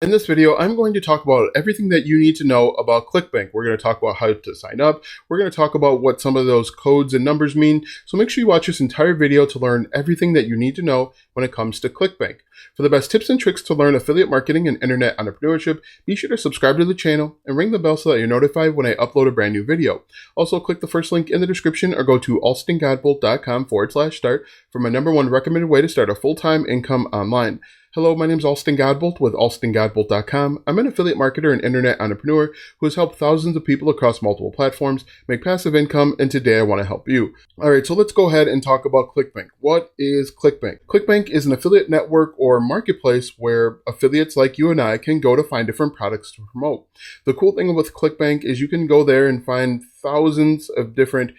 In this video, I'm going to talk about everything that you need to know about Clickbank. We're going to talk about how to sign up. We're going to talk about what some of those codes and numbers mean. So make sure you watch this entire video to learn everything that you need to know when it comes to Clickbank. For the best tips and tricks to learn affiliate marketing and internet entrepreneurship, be sure to subscribe to the channel and ring the bell so that you're notified when I upload a brand new video. Also, click the first link in the description or go to alstongodbolt.com/start for my #1 recommended way to start a full-time income online. Hello, my name is Alston Godbolt with alstongodbolt.com. I'm an affiliate marketer and internet entrepreneur who has helped thousands of people across multiple platforms make passive income, and today I want to help you. All right, so let's go ahead and talk about Clickbank. What is Clickbank? Clickbank is an affiliate network or marketplace where affiliates like you and I can go to find different products to promote. The cool thing with Clickbank is you can go there and find thousands of different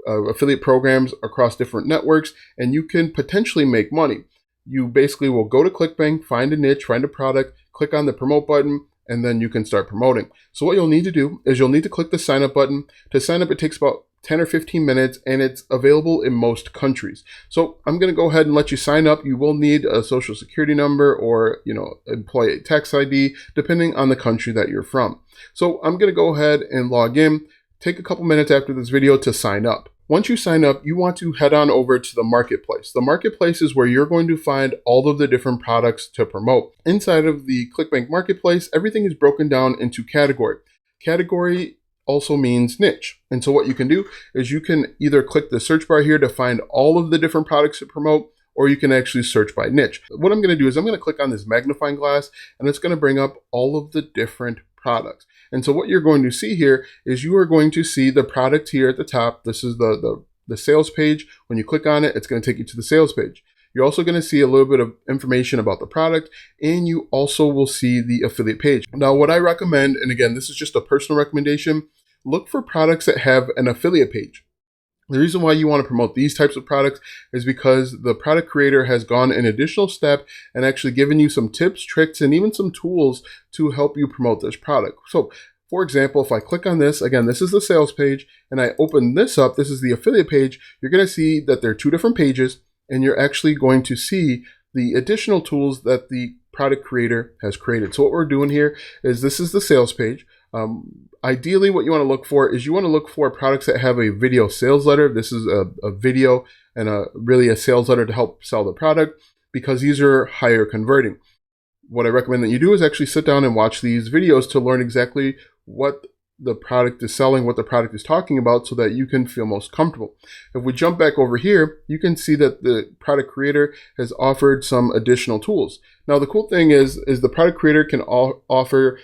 affiliate programs across different networks, and you can potentially make money. You basically will go to Clickbank, find a niche, find a product, click on the promote button, and then you can start promoting. So what you'll need to do is you'll need to click the sign up button. To sign up, it takes about 10 or 15 minutes, and it's available in most countries. So I'm going to go ahead and let you sign up. You will need a social security number or, employee tax ID, depending on the country that you're from. So I'm going to go ahead and log in. Take a couple minutes after this video to sign up. Once you sign up, you want to head on over to the marketplace. The marketplace is where you're going to find all of the different products to promote. Inside of the Clickbank Marketplace, everything is broken down into category. Category also means niche. And so what you can do is you can either click the search bar here to find all of the different products to promote, or you can actually search by niche. What I'm going to do is I'm going to click on this magnifying glass, and it's going to bring up all of the different products. And so what you're going to see here is you are going to see the product here at the top. This is the sales page. When you click on it, it's going to take you to the sales page. You're also going to see a little bit of information about the product, and you also will see the affiliate page. Now, what I recommend, and again, this is just a personal recommendation, look for products that have an affiliate page. The reason why you want to promote these types of products is because the product creator has gone an additional step and actually given you some tips, tricks, and even some tools to help you promote this product. So, for example, if I click on this, again, this is the sales page, and I open this up, this is the affiliate page, you're going to see that there are two different pages, and you're actually going to see the additional tools that the product creator has created. So what we're doing here is this is the sales page. Ideally, what you want to look for is you want to look for products that have a video sales letter. This is a video and really a sales letter to help sell the product, because these are higher converting. What I recommend that you do is actually sit down and watch these videos to learn exactly what the product is selling, what the product is talking about, so that you can feel most comfortable. If we jump back over here, you can see that the product creator has offered some additional tools. Now, the cool thing is the product creator can offer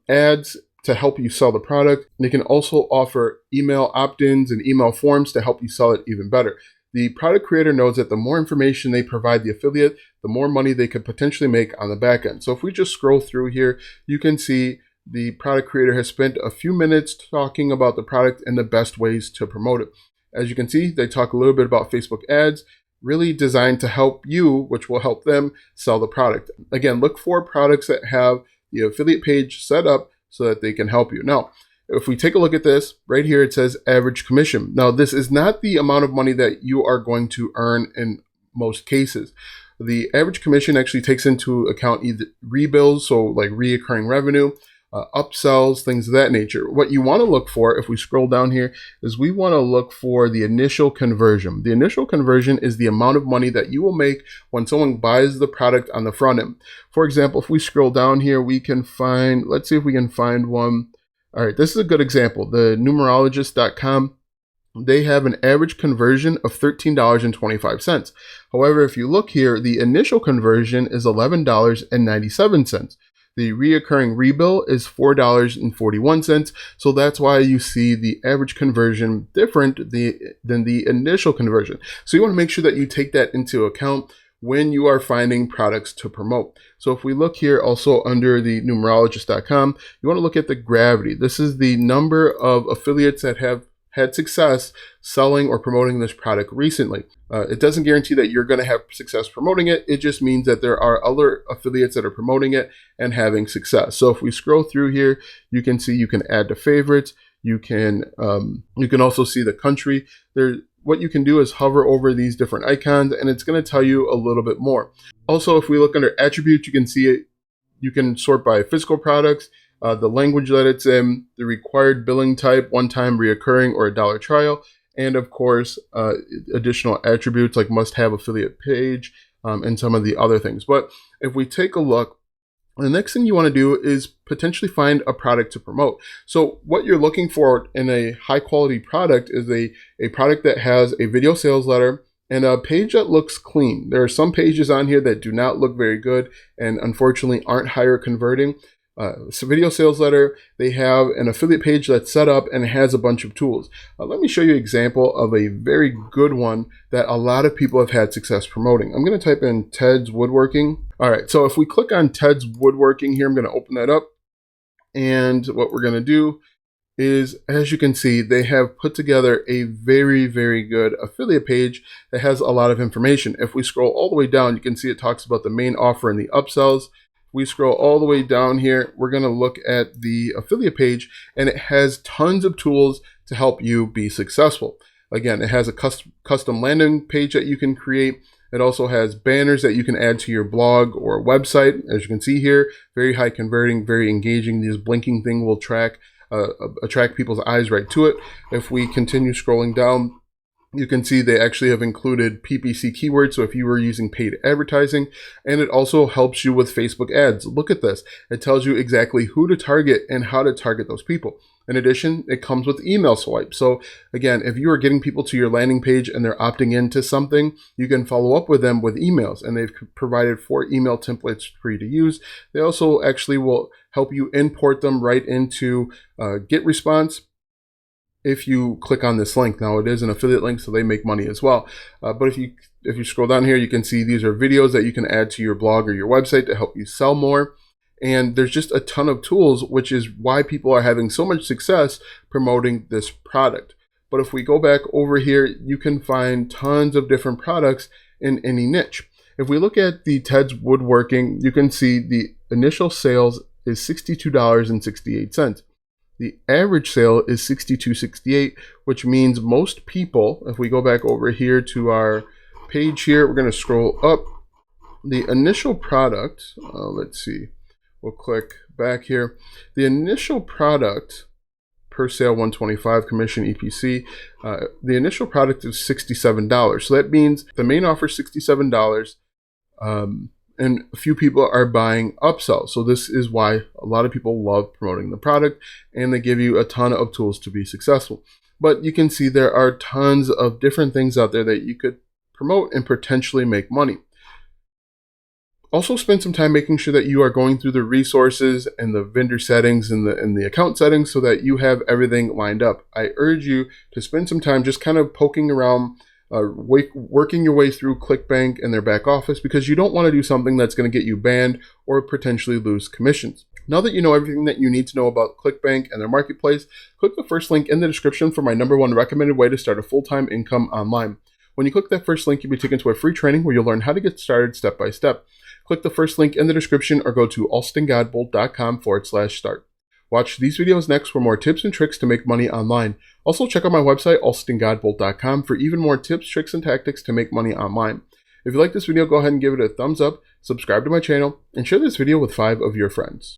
ads to help you sell the product. They can also offer email opt-ins and email forms to help you sell it even better. The product creator knows that the more information they provide the affiliate, the more money they could potentially make on the back end. So if we just scroll through here, you can see the product creator has spent a few minutes talking about the product and the best ways to promote it. As you can see, they talk a little bit about Facebook ads, really designed to help you, which will help them sell the product. Again, look for products that have the affiliate page set up so that they can help you. Now, if we take a look at this, right here it says average commission. Now, this is not the amount of money that you are going to earn in most cases. The average commission actually takes into account either rebills, so like reoccurring revenue, upsells, things of that nature. What you want to look for, if we scroll down here, is we want to look for the initial conversion. The initial conversion is the amount of money that you will make when someone buys the product on the front end. For example, if we scroll down here, we can find, let's see if we can find one. All right, this is a good example. The numerologist.com, they have an average conversion of $13.25. However, if you look here, the initial conversion is $11.97. The reoccurring rebill is $4.41. So that's why you see the average conversion different than the initial conversion. So you want to make sure that you take that into account when you are finding products to promote. So if we look here also under the numerologist.com, you want to look at the gravity. This is the number of affiliates that have had success selling or promoting this product recently. It doesn't guarantee that you're going to have success promoting it. It just means that there are other affiliates that are promoting it and having success. So if we scroll through here, you can see you can add to favorites. You can also see the country. What you can do is hover over these different icons, and it's going to tell you a little bit more. Also, if we look under attributes, you can see You can sort by physical products, the language that it's in, the required billing type, one-time reoccurring or a dollar trial, and of course, additional attributes like must-have affiliate page, and some of the other things. But if we take a look, the next thing you want to do is potentially find a product to promote. So what you're looking for in a high quality product is a product that has a video sales letter and a page that looks clean. There are some pages on here that do not look very good and unfortunately aren't higher converting. So video sales letter, they have an affiliate page that's set up and it has a bunch of tools. Let me show you an example of a very good one that a lot of people have had success promoting. I'm going to type in Ted's Woodworking. All right, so if we click on Ted's Woodworking here, I'm going to open that up. And what we're going to do is, as you can see, they have put together a very, very good affiliate page that has a lot of information. If we scroll all the way down, you can see it talks about the main offer and the upsells. We scroll all the way down here, we're going to look at the affiliate page, and it has tons of tools to help you be successful. Again, it has a custom landing page that you can create. It also has banners that you can add to your blog or website. As you can see here, very high converting, very engaging. This blinking thing will attract people's eyes right to it. If we continue scrolling down, you can see they actually have included PPC keywords, so if you were using paid advertising, and it also helps you with Facebook ads. Look at this. It tells you exactly who to target and how to target those people. In addition, it comes with email swipe. So again, if you are getting people to your landing page and they're opting into something, you can follow up with them with emails, and they've provided 4 email templates for you to use. They also actually will help you import them right into GetResponse if you click on this link. Now it is an affiliate link, so they make money as well. But if you scroll down here, you can see these are videos that you can add to your blog or your website to help you sell more. And there's just a ton of tools, which is why people are having so much success promoting this product. But if we go back over here, you can find tons of different products in any niche. If we look at the Ted's Woodworking, you can see the initial sales is $62.68. The average sale is $62.68, which means most people, if we go back over here to our page here, we're going to scroll up. The initial product, let's see, we'll click back here. The initial product per sale 125 commission EPC, the initial product is $67. So that means the main offer is $67. And a few people are buying upsells. So this is why a lot of people love promoting the product, and they give you a ton of tools to be successful. But you can see there are tons of different things out there that you could promote and potentially make money. Also spend some time making sure that you are going through the resources and the vendor settings and the account settings so that you have everything lined up. I urge you to spend some time just kind of poking around, working your way through Clickbank and their back office, because you don't want to do something that's going to get you banned or potentially lose commissions. Now that you know everything that you need to know about Clickbank and their marketplace, click the first link in the description for my #1 recommended way to start a full-time income online. When you click that first link, you'll be taken to a free training where you'll learn how to get started step by step. Click the first link in the description or go to alstongodbolt.com/start. Watch these videos next for more tips and tricks to make money online. Also, check out my website, alstongodbolt.com, for even more tips, tricks, and tactics to make money online. If you like this video, go ahead and give it a thumbs up, subscribe to my channel, and share this video with 5 of your friends.